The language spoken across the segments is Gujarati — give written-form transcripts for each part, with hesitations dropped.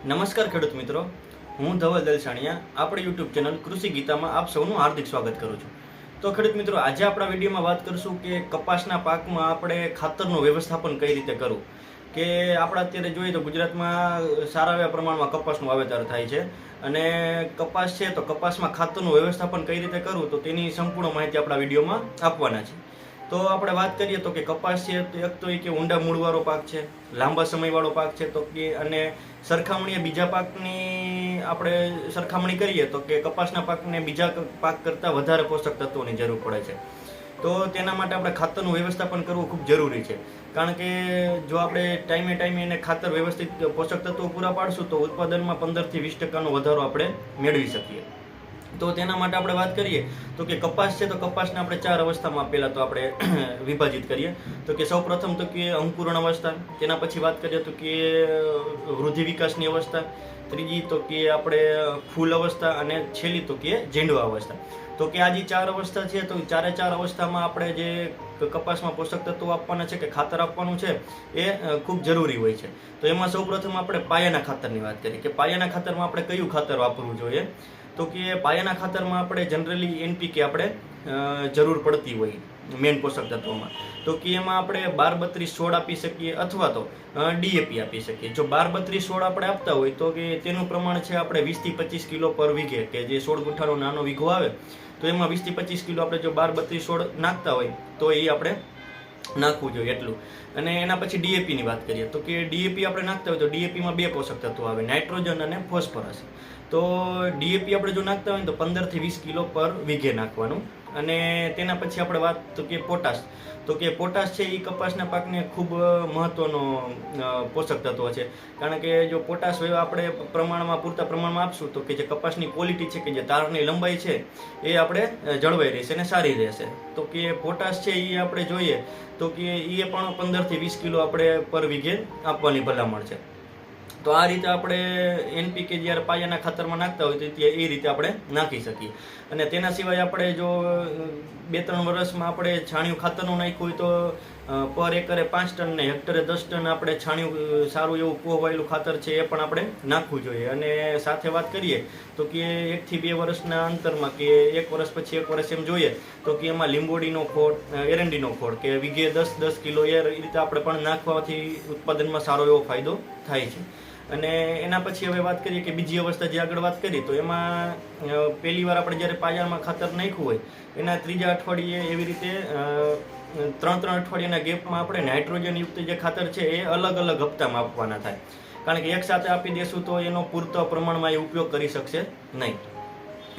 નમસ્કાર ખેડૂત મિત્રો, હું ધવલ દલસાણીયા આપણી યુટ્યુબ ચેનલ કૃષિ ગીતામાં આપ સૌનું હાર્દિક સ્વાગત કરું છું. તો ખેડૂત મિત્રો, આજે આપણા વિડીયોમાં વાત કરીશું કે કપાસના પાકમાં આપણે ખાતરનું વ્યવસ્થાપન કઈ રીતે કરવું. કે આપણે અત્યારે જોઈએ તો ગુજરાતમાં સારા એવા પ્રમાણમાં કપાસનું વાવેતર થાય છે અને કપાસ છે તો કપાસમાં ખાતરનું વ્યવસ્થાપન કઈ રીતે કરવું તો તેની સંપૂર્ણ માહિતી આપણા વિડીયોમાં આપવાના છે. તો આપણે વાત કરીએ તો કે કપાસ છે તો એક તો એ કે ઊંડા મૂળવાળો પાક છે, લાંબા સમયવાળો પાક છે, તો કે અને સરખામણીએ બીજા પાકની આપણે સરખામણી કરીએ તો કે કપાસના પાકને બીજા પાક કરતાં વધારે પોષક તત્વોની જરૂર પડે છે. તો તેના માટે આપણે ખાતરનું વ્યવસ્થાપન કરવું ખૂબ જરૂરી છે. કારણ કે જો આપણે ટાઈમે એને ખાતર વ્યવસ્થિત પોષક તત્વો પૂરા પાડશું તો ઉત્પાદનમાં 15 થી 20% વધારો આપણે મેળવી શકીએ. તો તેના માટે આપણે વાત કરીએ તો કે કપાસ છે તો કપાસને આપણે 4 અવસ્થામાં પહેલાં તો આપણે વિભાજિત કરીએ. તો કે સૌ પ્રથમ તો કે અંકુરણ અવસ્થા, તેના પછી વાત કરીએ તો કે વૃદ્ધિ વિકાસની અવસ્થા, ત્રીજી તો કે આપણે ફૂલ અવસ્થા અને છેલ્લી તો કે ઝીંડવા અવસ્થા. તો કે આ જે 4 અવસ્થા છે તો 4 અવસ્થામાં આપણે જે કપાસમાં પોષક તત્વો આપવાના છે કે ખાતર આપવાનું છે એ ખૂબ જરૂરી હોય છે. તો એમાં સૌ પ્રથમ આપણે પાયાના ખાતરની વાત કરીએ કે પાયાના ખાતરમાં આપણે કયું ખાતર વાપરવું જોઈએ. તો કે પાયાના ખાતરમાં આપણે જનરલી NPK આપણે જરૂર પડતી હોય મેન પોષક તત્વોમાં. તો કે એમાં આપણે 12-32-16 આપી શકીએ અથવા તો DAP આપી શકીએ. જો 12-32-16 આપણે આપતા હોય તો કે તેનું પ્રમાણ છે આપણે 20 થી 25 કિલો પર વીઘે, કે જે 16 ગુંઠાનો નાનો વીઘો આવે તો એમાં 20 થી 25 કિલો આપણે જો 12-32-16 નાખતા હોય તો એ આપણે નાખવું જોઈએ એટલું. અને એના પછી DAP ની વાત કરીએ તો કે DAP આપણે નાખતા હોય તો DAP માં 2 પોષક તત્વો આવે, નાઇટ્રોજન અને ફોસ્ફરસ. તો DAP આપણે જો નાખતા હોય તો 15 થી 20 કિલો પર વીઘે નાખવાનું. અને તેના પછી આપણે વાત તો કે પોટાશ. તો કે પોટાશ છે એ કપાસના પાકને ખૂબ મહત્વનો પોષક તત્વ છે. કારણ કે જો પોટાશ આપણે પૂરતા પ્રમાણમાં આપશું તો કે જે કપાસની ક્વોલિટી છે કે જે તારની લંબાઈ છે એ આપણે જળવાઈ રહેશે અને સારી રહેશે. તો કે પોટાશ છે એ આપણે જોઈએ તો કે એ પણ 15 થી 20 કિલો આપણે પર વીઘે આપવાની ભલામણ છે. તો આ રીતે આપણે NPK જ્યારે પાયાના ખાતરમાં નાખતા હોય તો એ રીતે આપણે નાખી શકીએ. અને તેના સિવાય આપણે જો 2-3 વર્ષમાં આપણે છાણિયું ખાતરનું નાખ્યું હોય તો પર એકરે 5 ટન ને હેક્ટરે 10 ટન આપણે છાણિયું સારું એવું પોહવાયેલું ખાતર છે એ પણ આપણે નાખવું જોઈએ. અને સાથે વાત કરીએ તો કે 1 થી 2 વર્ષના અંતરમાં કે 1 વર્ષ પછી 1 વર્ષ એમ જોઈએ તો કે એમાં લીંબોડીનો ખોળ, એરંડીનો ખોળ કે વીઘે 10-10 કિલો એ રીતે આપણે પણ નાખવાથી ઉત્પાદનમાં સારો એવો ફાયદો થાય છે. અને એના પછી હવે વાત કરીએ કે બીજી અવસ્થા જે આગળ વાત કરી તો એમાં પહેલી વાર આપણે જ્યારે પાયામાં ખાતર નાખ્યું હોય એના 3જા અઠવાડિયે એવી રીતે 3 અઠવાડિયાના ગેપમાં આપણે નાઇટ્રોજનયુક્ત જે ખાતર છે એ અલગ અલગ હપ્તામાં આપવાના થાય. કારણ કે એકસાથે આપી દેશું તો એનો પૂરતા પ્રમાણમાં એ ઉપયોગ કરી શકશે નહીં.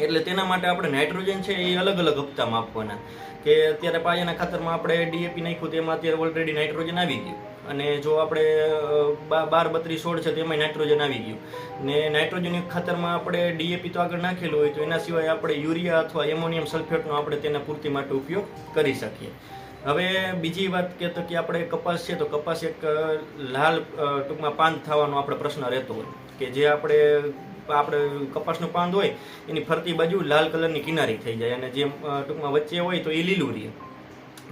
એટલે તેના માટે આપણે નાઇટ્રોજન છે એ અલગ અલગ હપ્તામાં આપવાના. કે અત્યારે પાયાના ખાતરમાં આપણે DAP નાખ્યું તેમાં અત્યારે ઓલરેડી નાઇટ્રોજન આવી ગયું. અને જો આપણે 12-32-16 છે તેમાં નાઇટ્રોજન આવી ગયું. ને નાઇટ્રોજનયુક્ત ખાતરમાં આપણે DAP તો આગળ નાખેલું હોય તો એના સિવાય આપણે યુરિયા અથવા એમોનિયમ સલ્ફેટનો આપણે તેના પૂર્તિ માટે ઉપયોગ કરી શકીએ. હવે બીજી વાત કે તો કે આપણે કપાસ છે તો કપાસ એક લાલ ટૂંકમાં પાંદ થવાનો આપણે પ્રશ્ન રહેતો હોય કે જે આપણે કપાસનું પાંદ હોય એની ફરતી બાજુ લાલ કલરની કિનારી થઈ જાય અને જે ટૂંકમાં વચ્ચે હોય તો એ લીલું રહે.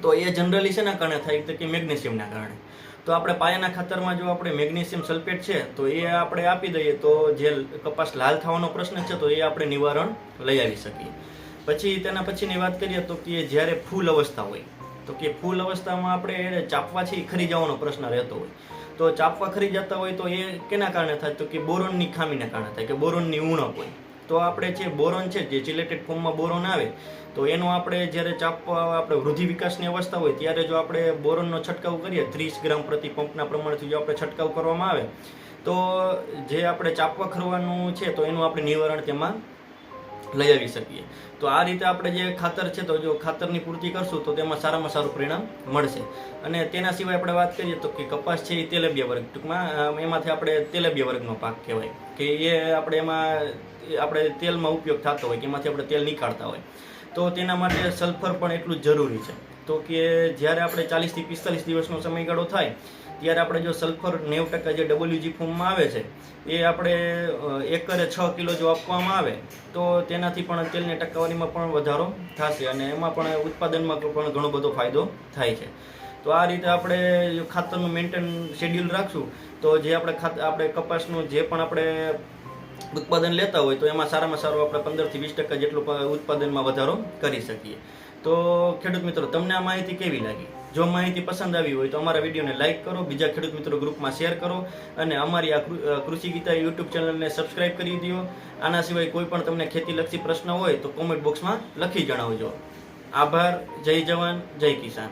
તો એ જનરલી શેના કારણે થાય તો કે મેગ્નેશિયમના કારણે. તો આપણે પાયાના ખાતરમાં જો આપણે મેગ્નેશિયમ સલ્ફેટ છે તો એ આપણે આપી દઈએ તો જે કપાસ લાલ થવાનો પ્રશ્ન છે તો એ આપણે નિવારણ લઈ આવી શકીએ. પછી તેના પછીની વાત કરીએ તો કે જ્યારે ફૂલ અવસ્થા હોય તો કે ફૂલ અવસ્થામાં આપણે ચાપવાથી ખરી જવાનો પ્રશ્ન રહેતો હોય. તો ચાપવા ખરી જતા હોય તો એ કેના કારણે થાય તો કે બોરોનની ખામીના કારણે થાય કે બોરોનની ઉણપ હોય. તો આપણે જે બોરોન છે જે ચિલેટેડ ફોર્મમાં બોરોન આવે તો એનો આપણે જ્યારે ચાપવા આપણે વૃદ્ધિ વિકાસની અવસ્થા હોય ત્યારે જો આપણે બોરોનનો છંટકાવ કરીએ 30 ગ્રામ પ્રતિ પંપના પ્રમાણથી જો આપણે છંટકાવ કરવામાં આવે તો જે આપણે ચાપવા ખરવાનું છે તો એનું આપણે નિવારણ તેમાં લઈ આવી શકીએ. તો આ રીતે આપણે જે ખાતર છે તો જો ખાતરની પૂર્તિ કરશું તો તેમાં સારામાં સારું પરિણામ મળશે. અને તેના સિવાય આપણે વાત કરીએ તો કે કપાસ છે એ તેલબિયા વર્ગ, ટૂંકમાં એમાંથી આપણે તેલબિયા વર્ગનો પાક કહેવાય કે એ આપણે તેલમાં ઉપયોગ થતો હોય કે એમાંથી આપણે તેલ નીકાળતા હોય. તો તેના માટે સલ્ફર પણ એટલું જ જરૂરી છે. તો કે જ્યારે આપણે 40 થી 45 દિવસનો સમયગાળો થાય ત્યારે આપણે જો સલ્ફર 90% જે WG ફોર્મમાં આવે છે એ આપણે એકરે 6 કિલો જો આપવામાં આવે તો તેનાથી પણ તેલની ટકાવારીમાં પણ વધારો થશે અને એમાં પણ ઉત્પાદનમાં પણ ઘણો બધો ફાયદો થાય છે. તો આ રીતે આપણે ખાતરનું મેન્ટેન શેડ્યુલ રાખશું તો જે આપણે કપાસનું જે પણ આપણે ઉત્પાદન લેતા હોય તો એમાં સારામાં સારું આપણે 15 થી 20% જેટલું ઉત્પાદનમાં વધારો કરી શકીએ. તો ખેડૂત મિત્રો, તમને આ માહિતી કેવી લાગી? જો માહિતી પસંદ આવી હોય તો અમારા વિડીયોને લાઇક કરો, બીજા ખેડૂત મિત્રો ગ્રુપમાં શેર કરો અને અમારી આ કૃષિ ગીતા યુટ્યુબ ચેનલને સબસ્ક્રાઇબ કરી દો. આના સિવાય કોઈ પણ તમને ખેતીલક્ષી પ્રશ્ન હોય તો કોમેન્ટ બોક્સમાં લખી જણાવજો. આભાર. જય જવાન, જય કિસાન.